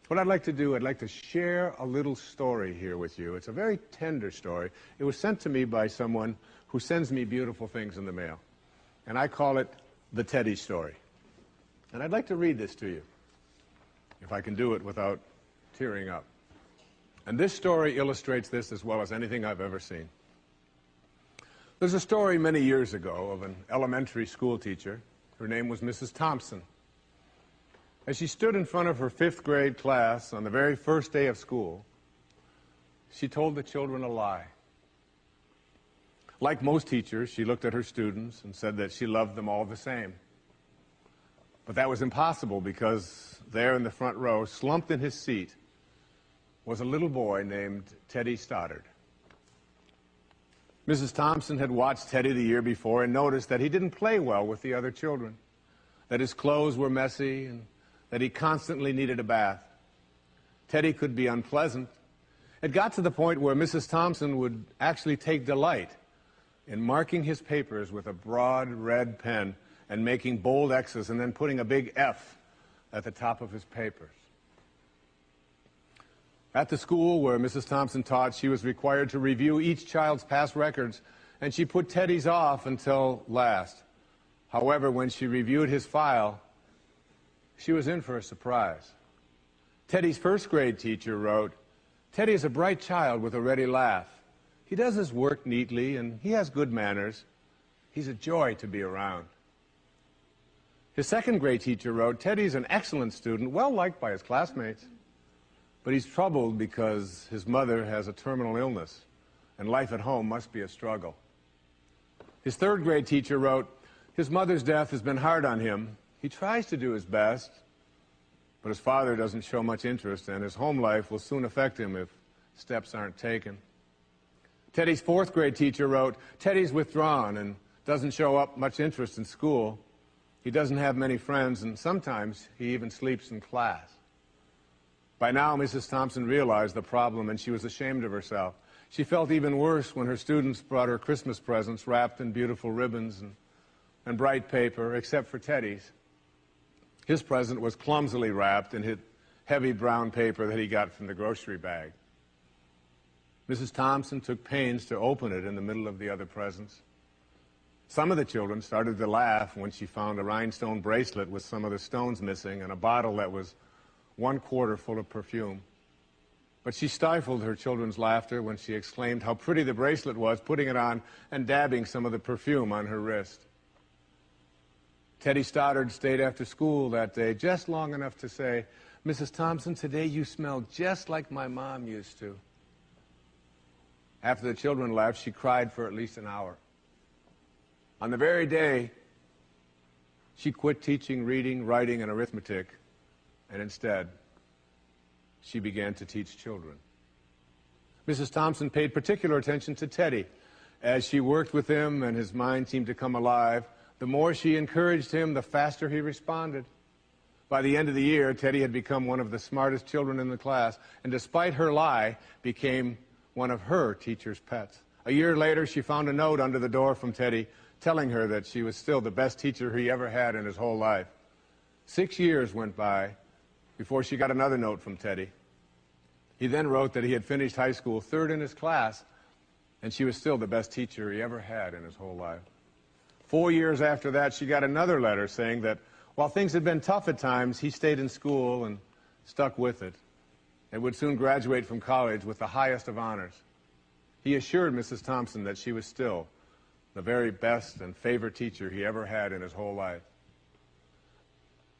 What I'd like to do, I'd like to share a little story here with you. It's a very tender story. It was sent to me by someone who sends me beautiful things in the mail. And I call it the Teddy story. And I'd like to read this to you, if I can do it without tearing up. And this story illustrates this as well as anything I've ever seen. There's a story many years ago of an elementary school teacher. Her name was Mrs. Thompson. As she stood in front of her 5th grade class on the very first day of school, she told the children a lie. Like most teachers, she looked at her students and said that she loved them all the same. But that was impossible because there in the front row, slumped in his seat, was a little boy named Teddy Stoddard. Mrs. Thompson had watched Teddy the year before and noticed that he didn't play well with the other children, that his clothes were messy and that he constantly needed a bath. Teddy could be unpleasant. It got to the point where Mrs. Thompson would actually take delight in marking his papers with a broad red pen and making bold X's and then putting a big F at the top of his papers. At the school where Mrs. Thompson taught, she was required to review each child's past records, and she put Teddy's off until last. However, when she reviewed his file, she was in for a surprise. Teddy's 1st grade teacher wrote, "Teddy is a bright child with a ready laugh. He does his work neatly and he has good manners. He's a joy to be around." His 2nd grade teacher wrote, "Teddy's an excellent student, well liked by his classmates, but he's troubled because his mother has a terminal illness and life at home must be a struggle." His 3rd grade teacher wrote, "His mother's death has been hard on him. He tries to do his best, but his father doesn't show much interest, and his home life will soon affect him if steps aren't taken." Teddy's 4th grade teacher wrote, "Teddy's withdrawn and doesn't show up much interest in school. He doesn't have many friends, and sometimes he even sleeps in class." By now, Mrs. Thompson realized the problem, and she was ashamed of herself. She felt even worse when her students brought her Christmas presents wrapped in beautiful ribbons and bright paper, except for Teddy's. His present was clumsily wrapped in heavy brown paper that he got from the grocery bag. Mrs. Thompson took pains to open it in the middle of the other presents. Some of the children started to laugh when she found a rhinestone bracelet with some of the stones missing and a bottle that was 1/4 full of perfume. But she stifled her children's laughter when she exclaimed how pretty the bracelet was, putting it on and dabbing some of the perfume on her wrist. Teddy Stoddard stayed after school that day just long enough to say, "Mrs. Thompson, today you smell just like my mom used to." After the children left, she cried for at least an hour. On the very day, she quit teaching reading, writing, and arithmetic, and instead, she began to teach children. Mrs. Thompson paid particular attention to Teddy. As she worked with him and his mind seemed to come alive, the more she encouraged him, the faster he responded. By the end of the year, Teddy had become one of the smartest children in the class, and despite her lie, became one of her teacher's pets. A year later, she found a note under the door from Teddy telling her that she was still the best teacher he ever had in his whole life. 6 years went by before she got another note from Teddy. He then wrote that he had finished high school 3rd in his class, and she was still the best teacher he ever had in his whole life. 4 years after that, she got another letter saying that while things had been tough at times, he stayed in school and stuck with it, and would soon graduate from college with the highest of honors. He assured Mrs. Thompson that she was still the very best and favorite teacher he ever had in his whole life.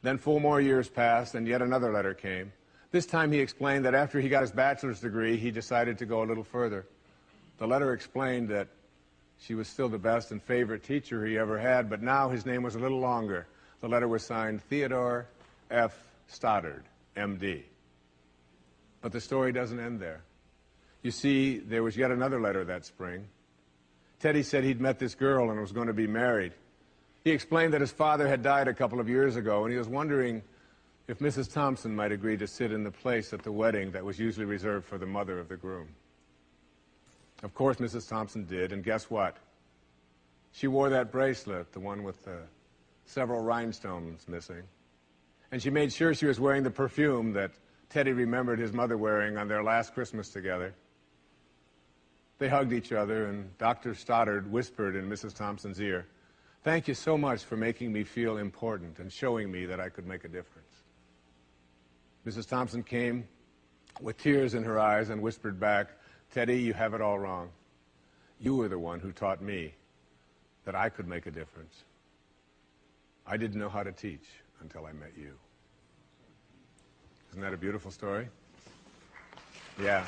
Then 4 more years passed, and yet another letter came. This time he explained that after he got his bachelor's degree, he decided to go a little further. The letter explained that she was still the best and favorite teacher he ever had, but now his name was a little longer. The letter was signed Theodore F. Stoddard, M.D. But the story doesn't end there. You see, there was yet another letter that spring. Teddy said he'd met this girl and was going to be married. He explained that his father had died a couple of years ago, and he was wondering if Mrs. Thompson might agree to sit in the place at the wedding that was usually reserved for the mother of the groom. Of course, Mrs. Thompson did, and guess what? She wore that bracelet, the one with several rhinestones missing, and she made sure she was wearing the perfume that Teddy remembered his mother wearing on their last Christmas together. They hugged each other, and Dr. Stoddard whispered in Mrs. Thompson's ear, "Thank you so much for making me feel important and showing me that I could make a difference." Mrs. Thompson came with tears in her eyes and whispered back, "Teddy, you have it all wrong. You were the one who taught me that I could make a difference. I didn't know how to teach until I met you." Isn't that a beautiful story? Yeah.